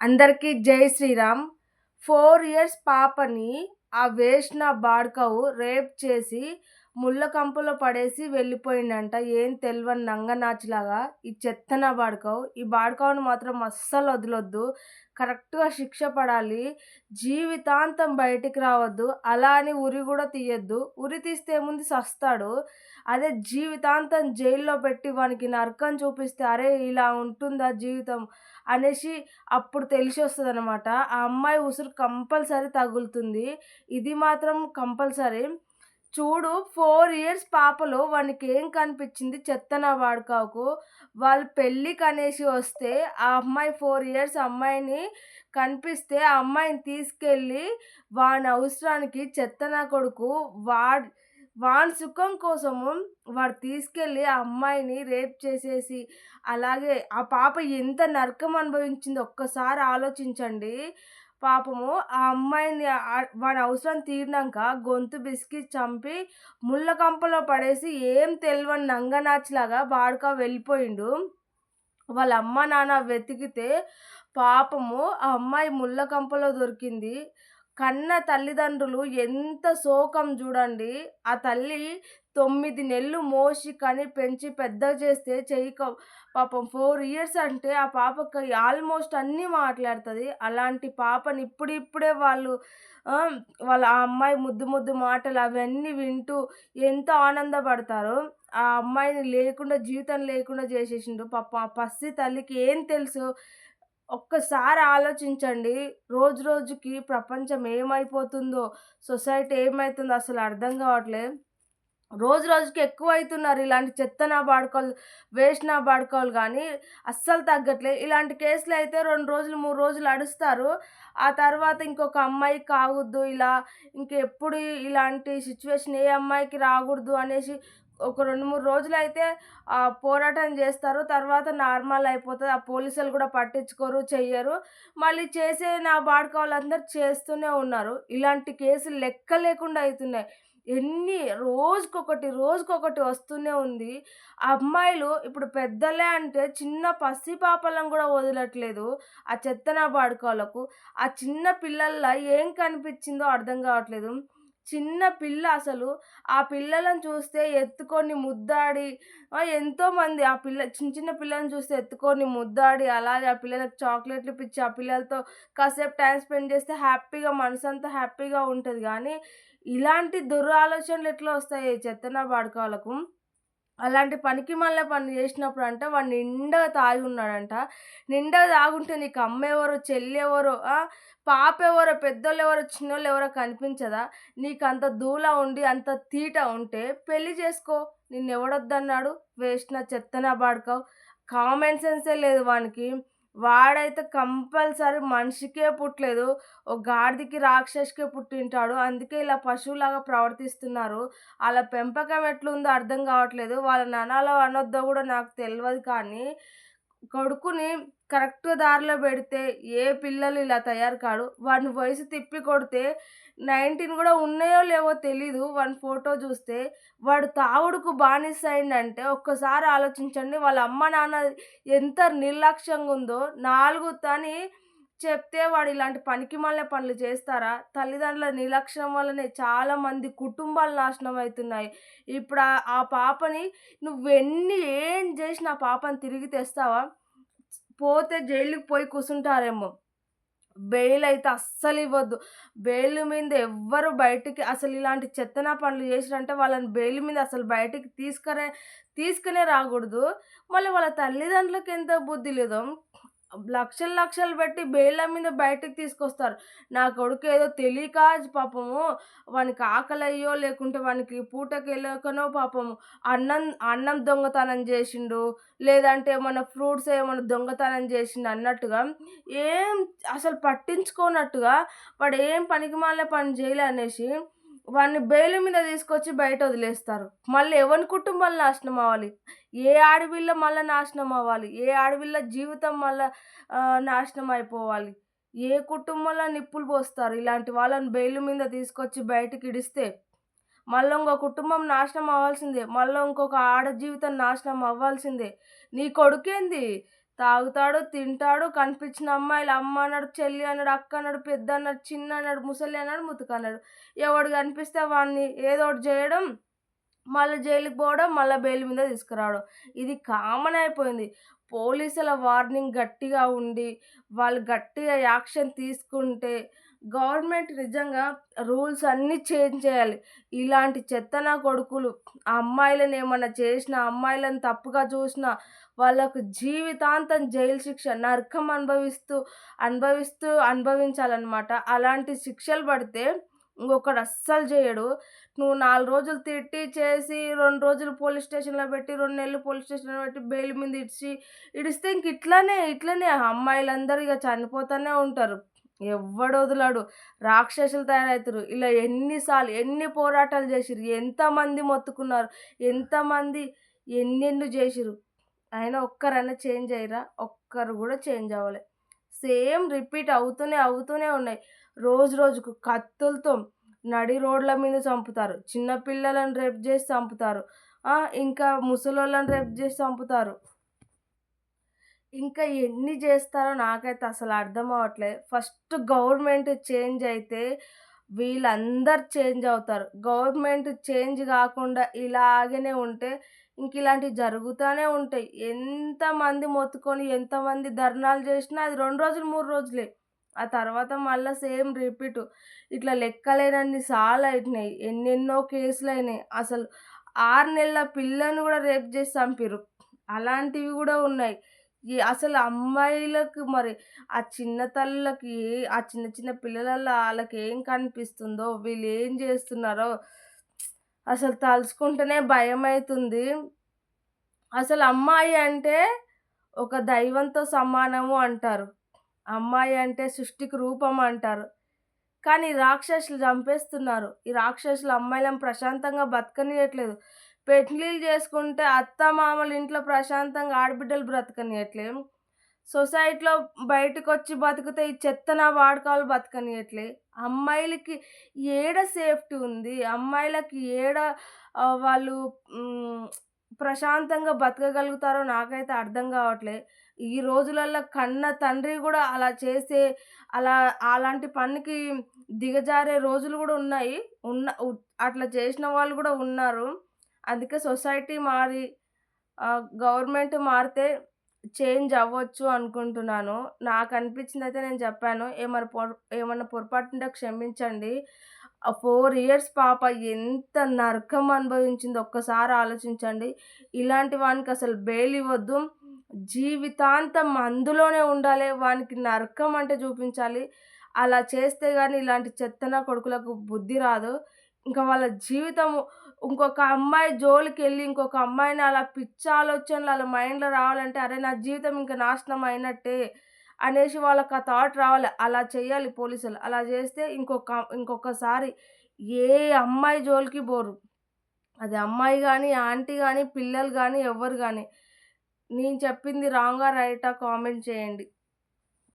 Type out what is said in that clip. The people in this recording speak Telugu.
అందరికీ జై శ్రీరామ్. 4 ఇయర్స్ పాపని ఆ వేశ్న బాడుకావు రేప్ చేసి ముళ్ళ కంపలో పడేసి వెళ్ళిపోయిండంట. ఏం తెల్వని నంగనాచిలాగా ఈ చెత్త నా బాడుకావు. ఈ బాడుకావుని మాత్రం అస్సలు వదలొద్దు. కరెక్ట్‌గా శిక్ష పడాలి. జీవితాంతం బయటికి రావద్దు. అలా అని ఉరి గూడా తీయొద్దు. ఉరి తీస్తే ఏముంది సస్తాడు. అదే జీవితాంతం జైల్లో పెట్టి వానికి నరకం చూపిస్తే అరే! ఇలా ఉంటుందా జీవితం అనేసి అప్పుడు తెలిసొస్తదనమాట. ఆ అమ్మాయి ఉసురు కంపల్సరీ తగులుతుంది. ఇది మాత్రం కంపల్సరీ. చూడు 4 ఇయర్స్ పాపలో వానికేం కనిపిచ్చింది చెత్త నా వాడుకాకు. వాళ్ళు పెళ్ళికనేసి వస్తే ఆ అమ్మాయి 4 ఇయర్స్ అమ్మాయిని కనిపిస్తే ఆ అమ్మాయిని తీసుకెళ్ళి వాని అవసరానికి చెత్త నా కొడుకు వాని సుఖం కోసము వాడు తీసుకెళ్ళి ఆ అమ్మాయిని రేప్ చేసేసి, అలాగే ఆ పాప ఎంత నరకం అనుభవించిందో ఒక్కసారి ఆలోచించండి. పాపము ఆ అమ్మాయిని వాని అవసరం తీరినంక గొంతు బిసికి చంపి ముళ్ళ కంపలో పడేసి ఏం తెల్వని నంగనాచిలాగా బాడుకా వెళ్ళిపోయిండు. వాళ్ళ అమ్మ, నాన్న వెతికితే పాపము ఆ అమ్మాయి ముళ్ళ కంపలో దొరికింది. కన్న తల్లిదండ్రులు ఎంత శోకం జూడండి. ఆ తల్లి 9 నెలలు మోసి కని పెంచి పెద్దగా చేస్తే పాపం 4 ఇయర్స్ అంటే ఆ పాపకి ఆల్మోస్ట్ అన్నీ మాట్లాడుతది. అలాంటి పాపని ఇప్పుడిప్పుడే వాళ్ళు వాళ్ళ ఆ అమ్మాయి ముద్దు ముద్దు మాటలు అవన్నీ వింటూ ఎంతో ఆనందపడతారో, ఆ అమ్మాయిని లేకుండా జీవితం లేకుండా చేసేసిండు. పాపం ఆ పసి తల్లికి ఏం తెలుసు? ఒక్కసారి ఆలోచించండి. రోజు రోజుకి ప్రపంచం ఏమైపోతుందో, సొసైటీ ఏమైతుందో అసలు అర్థం కావట్లే. రోజు రోజుకి ఎక్కువైతున్నారు ఇలాంటి చెత్త నా బాడుకోలు, వేస్ట్ నా బాడుకోలు గానీ అస్సలు తగ్గట్లే. ఇలాంటి కేసులయితే 2 రోజులు, 3 రోజులు అడుస్తారు. ఆ తర్వాత ఇంకొక అమ్మాయికి కావద్దు ఇలా, ఇంకెప్పుడు ఇలాంటి సిచ్యువేషన్ ఏ అమ్మాయికి రాకూడదు అనేసి ఒక 2, 3 రోజులైతే పోరాటం జేస్తారు. తర్వాత నార్మల్ అయిపోతది. ఆ పోలీసులు గూడా పట్టించుకోరు, చెయ్యరు. మళ్ళీ చేసే నా బాడుకోవాళ్ళందరూ చేస్తూనే ఉన్నారు. ఇలాంటి కేసులు లెక్క లేకుండా అయితున్నాయి. రోజుకొకటి, రోజుకొకటి వస్తూనే ఉంది. అమ్మాయిలు ఇప్పుడు పెద్దలే అంటే చిన్న పసి పాపలను గూడా వదలట్లేదు. ఆ చెత్త నా బాడుకోలకు. ఆ చిన్న పిల్లల్లా ఏం కనిపిచ్చిందో అర్థం గావట్లేదు. చిన్న పిల్ల అసలు, ఆ పిల్లలను చూస్తే ఎత్తుకొని ముద్దాడి ఎంతోమంది ఆ చిన్న చిన్న పిల్లల్ని చూస్తే ఎత్తుకొని ముద్దాడి, అలాగే ఆ పిల్లలకు చాక్లెట్లు ఇప్పిచ్చి, ఆ పిల్లలతో కాసేపు టైమ్ స్పెండ్ చేస్తే హ్యాపీగా మనసంతా హ్యాపీగా ఉంటది గానీ, ఇలాంటి దురాలోచనలు ఎట్లా వస్తాయి ఈ చెత్త నా బాడుకాలకు. అలాంటి పనికిమాలిన పనులు చేసినప్పుడంట వాడు నిండుగా తాగి ఉన్నాడంట. నిండుగా తాగుంటే నీకు అమ్మెవరో, చెల్లెవరో, పాపెవరో, పెద్దోళ్ళెవరో, చిన్నోళ్ళెవరో కనిపించదా? నీకంత దూల ఉండి, అంత తీట ఉంటే పెళ్లి చేసుకో. నిన్నెవడొద్దన్నాడు? వేస్ట్ నా చెత్త నా బాడుకావు. కామన్ సెన్సే లేదు వానికి. వాడైతే కంపల్సరీ మనిషికే పుట్టలేదు. ఓ గాడిదకి, రాక్షసికే పుట్టింటాడు. అందుకే ఇలా పశువులాగా ప్రవర్తిస్తున్నారు. ఆళ్ళ పెంపకం ఎట్లుందో అర్థం గావట్లేదు. వాళ్ళని అనాలో అనొద్దో గూడా నాకు తెలవదు కానీ, కొడుకుని కరెక్ట్ దారిలో బెడితే ఏ పిల్లలు ఇలా తయారు కాడు. వాడిని వయసు తిప్పి కొడితే 19 గూడా ఉన్నాయో లేవో తెలీదు. వాని ఫోటో జూస్తే. వాడు తాగుడుకు బానిస అయిండంటే ఒక్కసారి ఆలోచించండి. వాళ్ళ అమ్మ, నాన్న ఎంత నిర్లక్ష్యంగుందో. 4 తని చెప్తే వాడు ఇలాంటి పనికిమాలిన పనులు చేస్తారా? తల్లిదండ్రుల నిర్లక్ష్యం వల్లనే చాలా మంది కుటుంబాలు నాశనం అయితున్నాయి. ఇప్పుడు ఆ పాపని ఏం జేసినా ఆ పాపని తిరిగి తెస్తావా? పోతే జైలుకి పోయి కూసుంటారేమో! బెయిల్ అయితే అస్సలివ్వద్దు. బెయిల్ మీద ఎవ్వరు బయటికి అసలు ఇలాంటి చెత్తనా పనులు చేసిరంటే వాళ్ళని బెయిల్ మీద అసలు బయటికి తీసుకునే రాకూడదు. మళ్ళీ వాళ్ళ తల్లిదండ్రులకి ఎంత బుద్ధి లేదో లక్షలు లక్షలు పెట్టి బెయిల్‌ల మీద బయటికి తీసుకొస్తారు. నా కొడుకేదో తెలియక పాపము వానికి ఆకలయ్యో లేకుంటే వానికి పూటకెళ్ళకనో పాపము అన్నం అన్నం దొంగతనం జేసిండు. లేదంటే ఏమన్నా ఫ్రూట్స్ ఏమన్నా దొంగతనం జేసిండు అన్నట్టుగా ఏం అసలు పట్టించుకోనట్టుగా వాడేం పనికిమాలిన పని జేయలే అనేసి వాడిని బెయిల్ మీద తీసుకొచ్చి బయట వదిలేస్తారు. మళ్ళీ ఎవని కుటుంబాలు నాశనం అవ్వాలి? ఏ ఆడపిల్ల మళ్ళా నాశనం అవ్వాలి? ఏ ఆడపిల్ల జీవితం మళ్ళా నాశనం అయిపోవాలి? ఏ కుటుంబంలో నిప్పులు పోస్తారు? ఇలాంటి వాళ్ళని బెయిల్ మీద తీసుకొచ్చి బయటికిడిస్తే. మళ్ళా ఇంకో కుటుంబం నాశనం అవ్వాల్సిందే. మళ్ళా ఇంకొక ఆడ జీవితం నాశనం అవ్వాల్సిందే. నీ కొడుకేంది తాగుతాడు, తింటాడు, కనిపించిన అమ్మాయిలు అమ్మ అన్నాడు, చెల్లి అన్నాడు, అక్క అన్నాడు, పెద్ద అన్నాడు, చిన్న అన్నాడు, ముసలి అన్నాడు, ముతకన్నాడు. ఎవడు కనిపిస్తే వాడిని ఏదో ఒకటి చేయడం, మళ్ళా జైలుకి పోవడం, మళ్ళా బెయిల్ మీద తీసుకురావడం. ఇది కామన్ అయిపోయింది. పోలీసుల వార్నింగ్ గట్టిగా ఉండి, వాళ్ళు గట్టిగా యాక్షన్ తీసుకుంటే, గవర్నమెంట్ నిజంగా రూల్స్ అన్నీ చేంజ్ చేయాలి. ఇలాంటి చెత్త నా కొడుకులు ఆ అమ్మాయిలను ఏమన్నా చేసినా, అమ్మాయిలను తప్పుగా చూసినా, వాళ్ళకు జీవితాంతం జైలు శిక్ష, నరకం అనుభవించాలనమాట. అలాంటి శిక్షలు పడితే ఇంకొకడు అస్సలు చేయడు. నువ్వు 4 రోజులు తిట్టి, చేసి 2 రోజులు పోలీస్ స్టేషన్‌లో పెట్టి, 2 నెలలు పోలీస్ స్టేషన్‌లో పెట్టి, బెయిల్ మీద ఇడిస్తే ఇంక ఇట్లనే అమ్మాయిలందరూ ఇగ చనిపోతూనే ఉంటారు. ఎవ్వడొదలడు. రాక్షసులు తయారైతుర్రు. ఇలా ఎన్ని పోరాటాలు చేసిర్రు. ఎంతమంది మొత్తుకున్నారు. ఎంతమంది ఎన్నెన్ని చేసిర్రు. అయినా ఒక్కరైనా చేంజ్ అయ్యిర్రా? ఒక్కరు గూడా చేంజ్ అవ్వలే. సేమ్ రిపీట్ అవుతూనే ఉన్నాయి. రోజు రోజుకు కత్తులతో నడి రోడ్ల మీద చంపుతారు. చిన్న పిల్లలను రేప్ జేసి చంపుతారు. ఇంకా ముసలోళ్ళని రేప్ జేసి చంపుతారు. ఇంకా ఎన్ని జేస్తారో నాకైతే అసలు అర్థం అవ్వట్లే. ఫస్ట్ గవర్నమెంట్ చేంజ్ అయితే వీళ్ళందరూ చేంజ్ అవుతారు. గవర్నమెంట్ చేంజ్ గాకుండా ఇలాగనే ఉంటే ఇంక ఇలాంటివి జరుగుతానే ఉంటాయి. ఎంతమంది మొత్తుకొని, ఎంతమంది ధర్నాలు జేసినా అది 2 రోజులు, 3 రోజులే. ఆ తర్వాత మళ్ళా సేమ్ రిపీటు. ఇట్లా లెక్కలేనన్ని సార్లయినాయి. ఎన్నెన్నో కేసులయినాయి. అసలు 6 నెలల పిల్లని గూడా రేప్ జేసి చంపిర్రు. అలాంటివి గూడా ఉన్నాయి. అసలు అమ్మాయిలకు మరి ఆ చిన్న తల్లులకి ఆ చిన్న చిన్న పిల్లలల్ల ఆళ్ళకేం కనిపిస్తుందో, వీళ్ళేం జేస్తున్నారో అసలు తలుచుకుంటేనే భయమైతుంది. అసలు అమ్మాయి అంటే ఒక దైవంతో సమానము అంటారు. అమ్మాయి అంటే సృష్టికి రూపం అంటారు. కానీ రాక్షసులు చంపేస్తున్నారు. ఈ రాక్షసులు అమ్మాయిలను ప్రశాంతంగా బతకనియట్లేదు. పెళ్ళిళ్ళు చేసుకుంటే అత్తమామలు ఇంట్లో ప్రశాంతంగా ఆడబిడ్డలు బ్రతకనియట్లే. సొసైటీలో బయటకొచ్చి బతికితే ఈ చెత్త వాడకాలు బతకనియట్లే. అమ్మాయిలకి ఏడ సేఫ్టీ ఉంది? అమ్మాయిలకి ఏడ వాళ్ళు హ్మ్, ప్రశాంతంగా బతకగలుగుతారో నాకైతే అర్థం కావట్లే. ఈ రోజులల్లో కన్న తండ్రి గూడా అలా చేసే అలాంటి పనికి దిగజారే రోజులు గూడా ఉన్నాయి. ఉన్న ఉ అట్లా చేసిన వాళ్ళు గూడా ఉన్నారు. అందుకే సొసైటీ మారి గవర్నమెంట్ మారితే చేంజ్ అవ్వచ్చు అనుకుంటున్నాను. నాకనిపించిందయితే నేను చెప్పాను. ఏమన్నా పొరపాటుంటే క్షమించండి. 4 ఇయర్స్ పాప ఎంత నరకం అనుభవించిందో ఒక్కసారి ఆలోచించండి. ఇలాంటి వానికి అసలు బెయిల్ ఇవ్వొద్దు. జీవితాంతం అందులోనే ఉండాలి. వానికి నరకం అంటే చూపించాలి. అలా చేస్తే గాని ఇలాంటి చెత్త నా కొడుకులకు బుద్ధి రాదు. ఇంకా వాళ్ళ జీవితము ఇంకొక అమ్మాయి జోలికెళ్ళి ఇంకొక అమ్మాయిని అలా పిచ్చి ఆలోచనలు ఆళ్ళ మైండ్‌లో రావాలంటే, అరే! నా జీవితం ఇంక నాశనం అయినట్టే అనేసి వాళ్ళకి ఆ థాట్ రావాలి. అలా చేయాలి పోలీసులు. అలా చేస్తే ఇంకొకసారి ఏ అమ్మాయి జోలికి పోరు. అది అమ్మాయి గాని, ఆంటీ గాని, పిల్లలు గాని, ఎవ్వరు గాని. నేను చెప్పింది రాంగా? రైటా? కామెంట్ చేయండి.